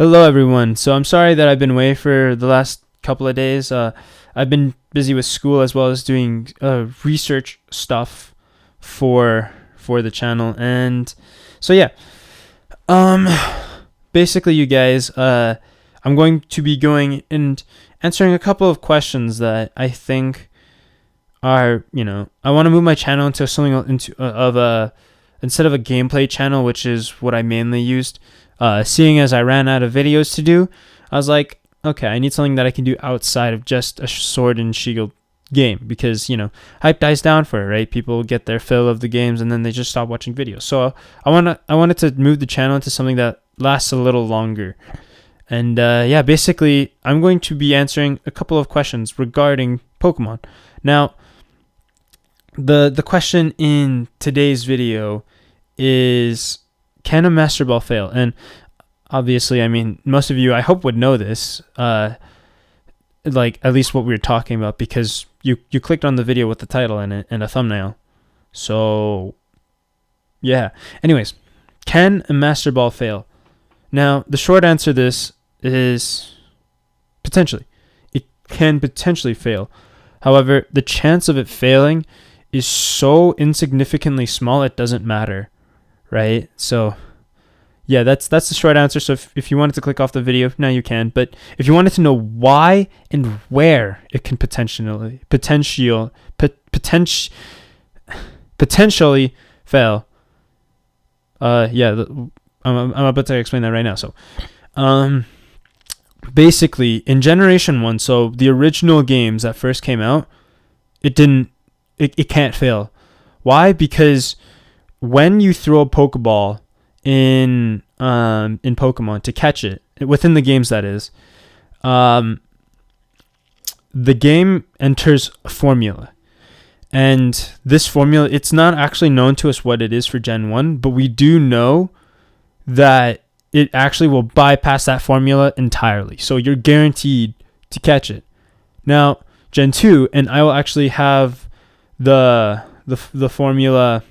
Hello, everyone. So I'm sorry that I've been away for the last couple of days. I've been busy with school as well as doing research stuff for the channel, and so yeah. Um, Basically, you guys, I'm going to be going and answering a couple of questions that I think are, I want to move my channel into something instead of a gameplay channel, which is what I mainly used. Seeing as I ran out of videos to do, I was like, okay, I need something that I can do outside of just a sword and shield game, because hype dies down for it, right? People get their fill of the games and then they just stop watching videos. So I wanted to move the channel into something that lasts a little longer. And yeah, basically, I'm going to be answering a couple of questions regarding Pokemon. Now, the question in today's video is, can a Master Ball fail? And obviously, I mean, most of you, I hope, would know this, like at least what we were talking about, because you clicked on the video with the title in it and a thumbnail. So yeah. Anyways, can a Master Ball fail? Now, the short answer to this is potentially. It can potentially fail. However, the chance of it failing is so insignificantly small, it doesn't matter, right? So yeah, that's the short answer. So if you wanted to click off the video, now you can. But if you wanted to know why and where it can potentially fail, yeah, I'm about to explain that right now. So, basically, in Generation 1, so the original games that first came out, it can't fail. Why? Because when you throw a Pokeball in Pokemon to catch it, within the games that is, the game enters a formula. And this formula, it's not actually known to us what it is for Gen 1, but we do know that it actually will bypass that formula entirely. So you're guaranteed to catch it. Now, Gen 2, and I will actually have the formula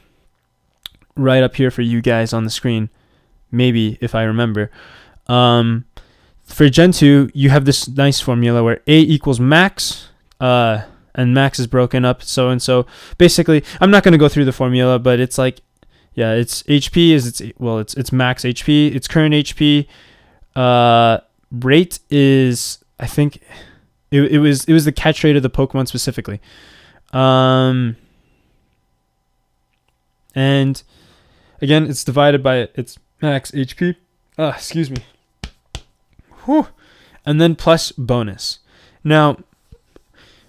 right up here for you guys on the screen, maybe, if I remember. For Gen 2, you have this nice formula where A equals max, and max is broken up so and so. Basically, I'm not going to go through the formula, but it's like, yeah, it's HP is it's max HP, it's current HP. Rate is, I think it was the catch rate of the Pokemon specifically. And again, it's divided by its max HP. Excuse me. Whew. And then plus bonus. Now,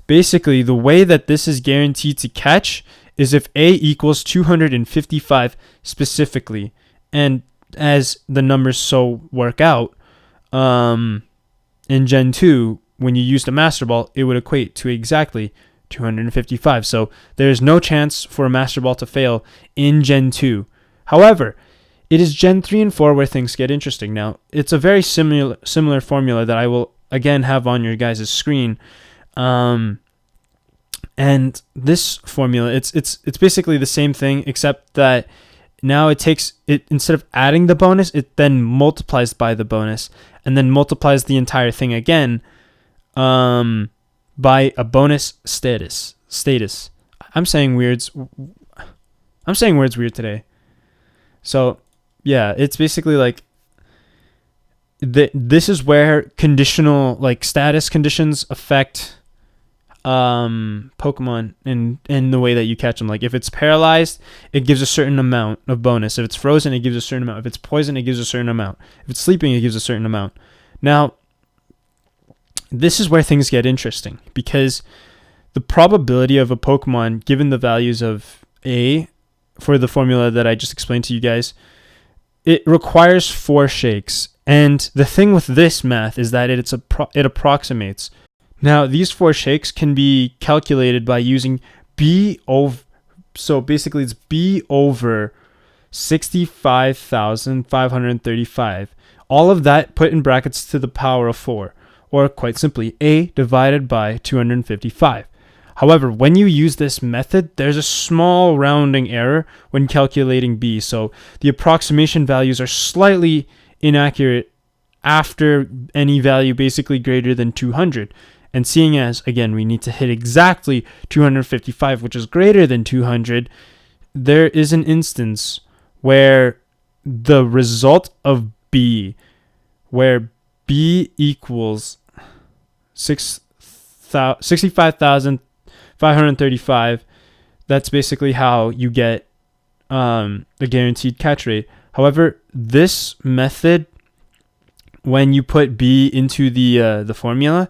basically, the way that this is guaranteed to catch is if A equals 255 specifically. And as the numbers so work out, in Gen 2, when you use the Master Ball, it would equate to exactly 255. So there's no chance for a Master Ball to fail in Gen 2. However, it is Gen 3 and 4 where things get interesting. Now, it's a very similar formula that I will again have on your guys' screen. And this formula, it's basically the same thing, except that now it takes it, instead of adding the bonus, it then multiplies by the bonus, and then multiplies the entire thing again by a bonus status. I'm saying words weird today. So yeah, it's basically like this is where conditional, like status conditions, affect Pokemon in the way that you catch them. Like if it's paralyzed, it gives a certain amount of bonus. If it's frozen, it gives a certain amount. If it's poisoned, it gives a certain amount. If it's sleeping, it gives a certain amount. Now, this is where things get interesting, because the probability of a Pokemon, given the values of A for the formula that I just explained to you guys, it requires 4 shakes. And the thing with this math is that it approximates. Now, these 4 shakes can be calculated by using B over, so basically it's B over 65,535. All of that put in brackets to the power of 4, or quite simply, A divided by 255. However, when you use this method, there's a small rounding error when calculating B, so the approximation values are slightly inaccurate after any value basically greater than 200. And seeing as, again, we need to hit exactly 255, which is greater than 200, there is an instance where the result of B, where B equals 65,535, that's basically how you get the guaranteed catch rate. However, this method, when you put B into the formula,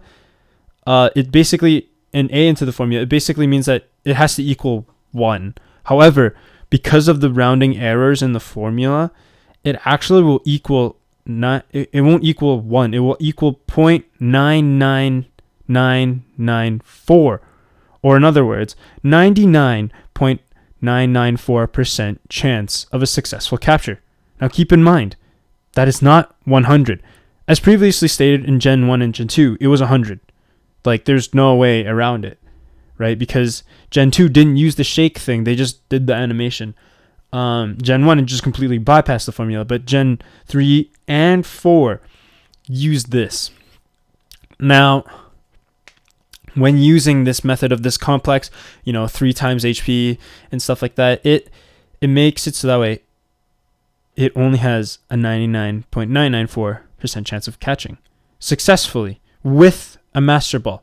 it basically, and A into the formula, it basically means that it has to equal 1. However, because of the rounding errors in the formula, it actually will equal not. It won't equal 1. It will equal 0.99994, or in other words, 99.994% chance of a successful capture. Now keep in mind, that is not 100. As previously stated in Gen 1 and Gen 2, it was 100. Like, there's no way around it, right? Because Gen 2 didn't use the shake thing. They just did the animation. Gen 1 just completely bypassed the formula. But Gen 3 and 4 used this. Now, when using this method of this complex, 3 times HP and stuff like that, it makes it so that way it only has a 99.994% chance of catching successfully with a MasterBall,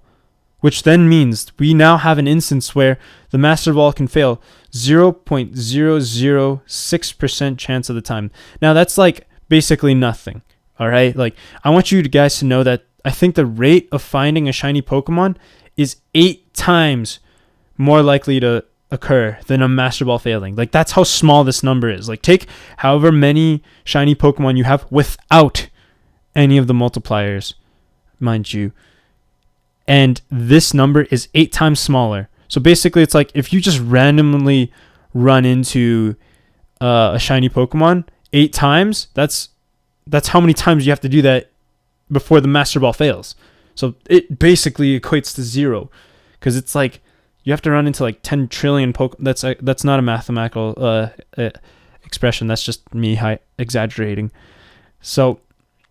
which then means we now have an instance where the MasterBall can fail 0.006% chance of the time. Now that's like basically nothing. All right. Like, I want you guys to know that I think the rate of finding a shiny Pokemon is 8 times more likely to occur than a MasterBall failing. Like, that's how small this number is. Like, take however many shiny Pokemon you have without any of the multipliers, mind you, and this number is 8 times smaller. So basically, it's like if you just randomly run into a shiny Pokemon 8 times, that's how many times you have to do that before the MasterBall fails. So it basically equates to 0, because it's like you have to run into like 10 trillion Pokemon. That's not a mathematical expression. That's just me exaggerating. So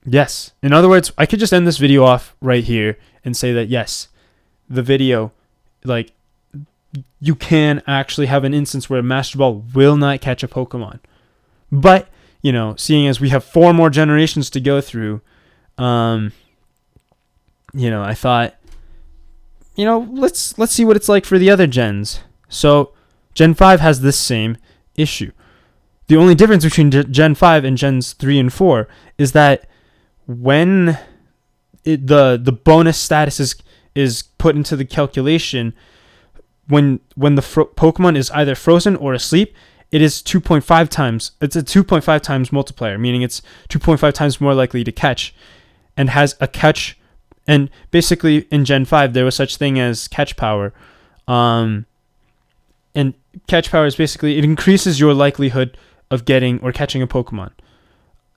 yes, in other words, I could just end this video off right here and say that yes, the video, like, you can actually have an instance where a MasterBall will not catch a Pokemon. But, seeing as we have 4 more generations to go through, I thought, let's see what it's like for the other gens. So Gen 5 has this same issue. The only difference between Gen 5 and Gens 3 and 4 is that when the bonus status is put into the calculation, when the Pokemon is either frozen or asleep, it is 2.5 times. It's a 2.5 times multiplier, meaning it's 2.5 times more likely to catch, and has a catch. And basically, in Gen 5, there was such thing as catch power. And catch power is basically, it increases your likelihood of getting or catching a Pokemon.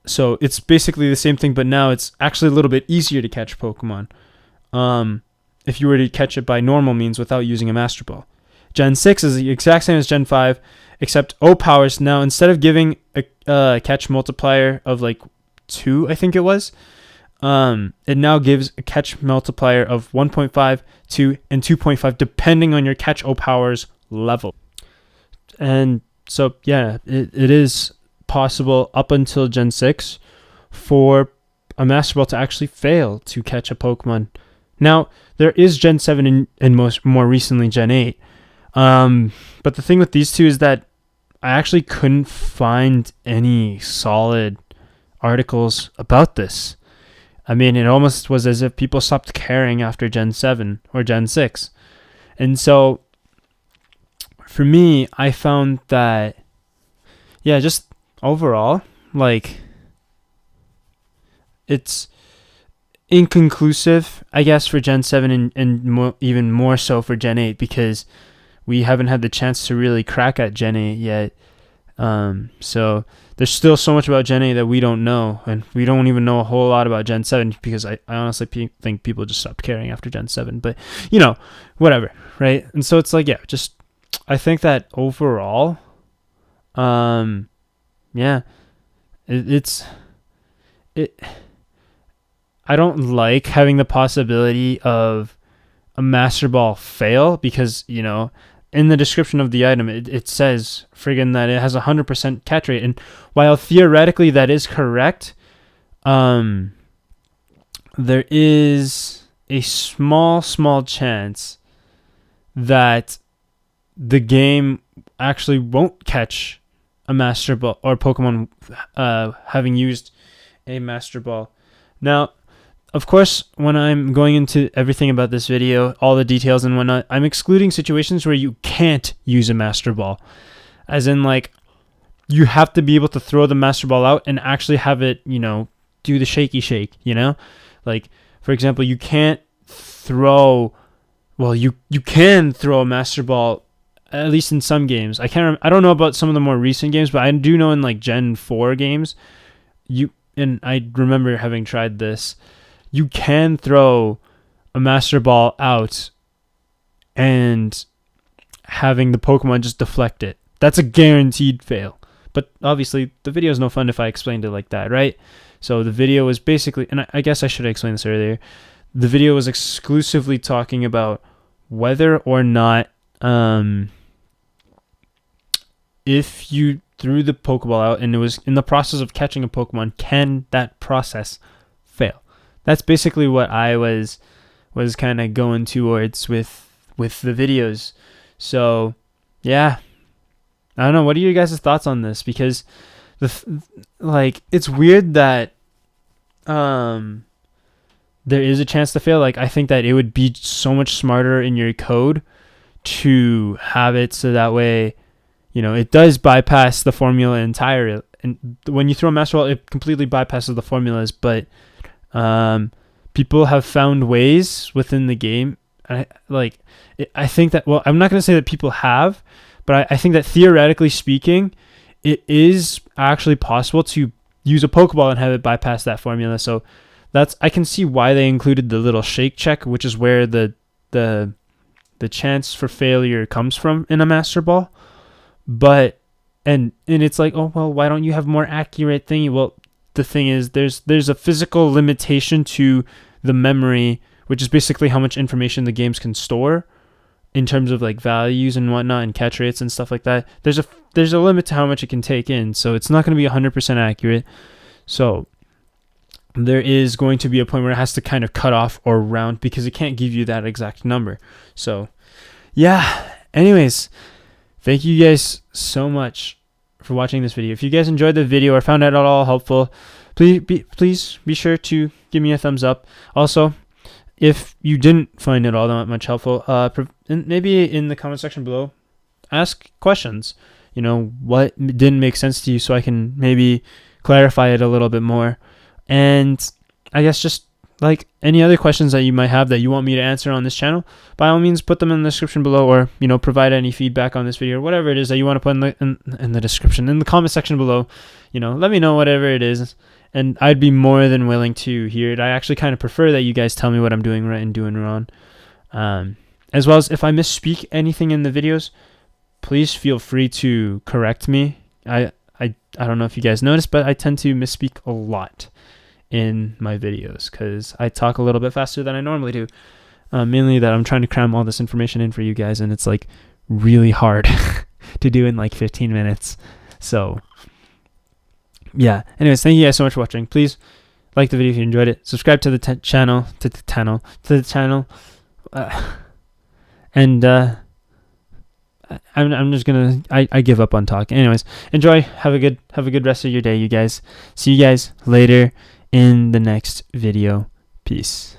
So it's basically the same thing, but now it's actually a little bit easier to catch Pokemon if you were to catch it by normal means without using a Master Ball. Gen 6 is the exact same as Gen 5, except O powers now, instead of giving a catch multiplier of like 2, I think it was, it now gives a catch multiplier of 1.5, 2, and 2.5, depending on your catch O powers level. And so, yeah, it is possible up until Gen 6 for a Master Ball to actually fail to catch a Pokemon. Now, there is Gen 7 and more recently Gen 8. But the thing with these two is that I actually couldn't find any solid articles about this. I mean, it almost was as if people stopped caring after Gen 7 or Gen 6. And so, for me, I found that, yeah, just overall, like, it's inconclusive, I guess, for Gen 7 and even more so for Gen 8, because we haven't had the chance to really crack at Gen 8 yet. So there's still so much about Gen 8 that we don't know, and we don't even know a whole lot about Gen 7, because I honestly think people just stopped caring after Gen 7, but, whatever, right? And so it's like, yeah, just, I think that overall, yeah, I don't like having the possibility of a Master Ball fail because, you know, in the description of the item, it says friggin' that it has 100% catch rate. And while theoretically that is correct, there is a small chance that the game actually won't catch a Master Ball or Pokemon having used a Master Ball. Now, of course, when I'm going into everything about this video, all the details and whatnot, I'm excluding situations where you can't use a Master Ball. As in, like, you have to be able to throw the Master Ball out and actually have it, you know, do the shaky shake, you know? Like, for example, you can't throw... Well, you can throw a Master Ball, at least in some games. I don't know about some of the more recent games, but I do know in, like, Gen 4 games, and I remember having tried this, you can throw a Master Ball out and having the Pokemon just deflect it. That's a guaranteed fail. But obviously, the video is no fun if I explained it like that, right? So the video was basically, and I guess I should have explained this earlier, the video was exclusively talking about whether or not if you threw the Pokeball out and it was in the process of catching a Pokemon, can that process fail? That's basically what I was kind of going towards with the videos. So, yeah. I don't know. What are your guys' thoughts on this? Because it's weird that there is a chance to fail. Like, I think that it would be so much smarter in your code to have it so that way, you know, it does bypass the formula entirely. And when you throw a Master Ball, it completely bypasses the formulas, but people have found ways within the game. I think that, well, I'm not going to say that people have, but I think that theoretically speaking, it is actually possible to use a Pokeball and have it bypass that formula. So I can see why they included the little shake check, which is where the chance for failure comes from in a Master Ball. But and it's like, oh well, why don't you have more accurate thingy? Well, the thing is, there's a physical limitation to the memory, which is basically how much information the games can store in terms of like values and whatnot and catch rates and stuff like that. There's a limit to how much it can take in, so it's not going to be 100% accurate. So there is going to be a point where it has to kind of cut off or round because it can't give you that exact number. So yeah, anyways, thank you guys so much for watching this video. If you guys enjoyed the video or found it at all helpful, please be sure to give me a thumbs up. Also, if you didn't find it all that much helpful, maybe in the comment section below, ask questions. You know, what didn't make sense to you so I can maybe clarify it a little bit more. And I guess just like any other questions that you might have that you want me to answer on this channel, by all means, put them in the description below, or, you know, provide any feedback on this video, or whatever it is that you want to put in the description, in the comment section below. You know, let me know whatever it is, and I'd be more than willing to hear it. I actually kind of prefer that you guys tell me what I'm doing right and doing wrong. As well as if I misspeak anything in the videos, please feel free to correct me. I don't know if you guys noticed, but I tend to misspeak a lot in my videos because I talk a little bit faster than I normally do. Mainly that I'm trying to cram all this information in for you guys, and it's like really hard to do in like 15 minutes. So yeah, anyways, thank you guys so much for watching. Please like the video if you enjoyed it, subscribe to the channel, and I'm just gonna I give up on talking. Anyways, enjoy, have a good rest of your day, you guys. See you guys later in the next video. Peace.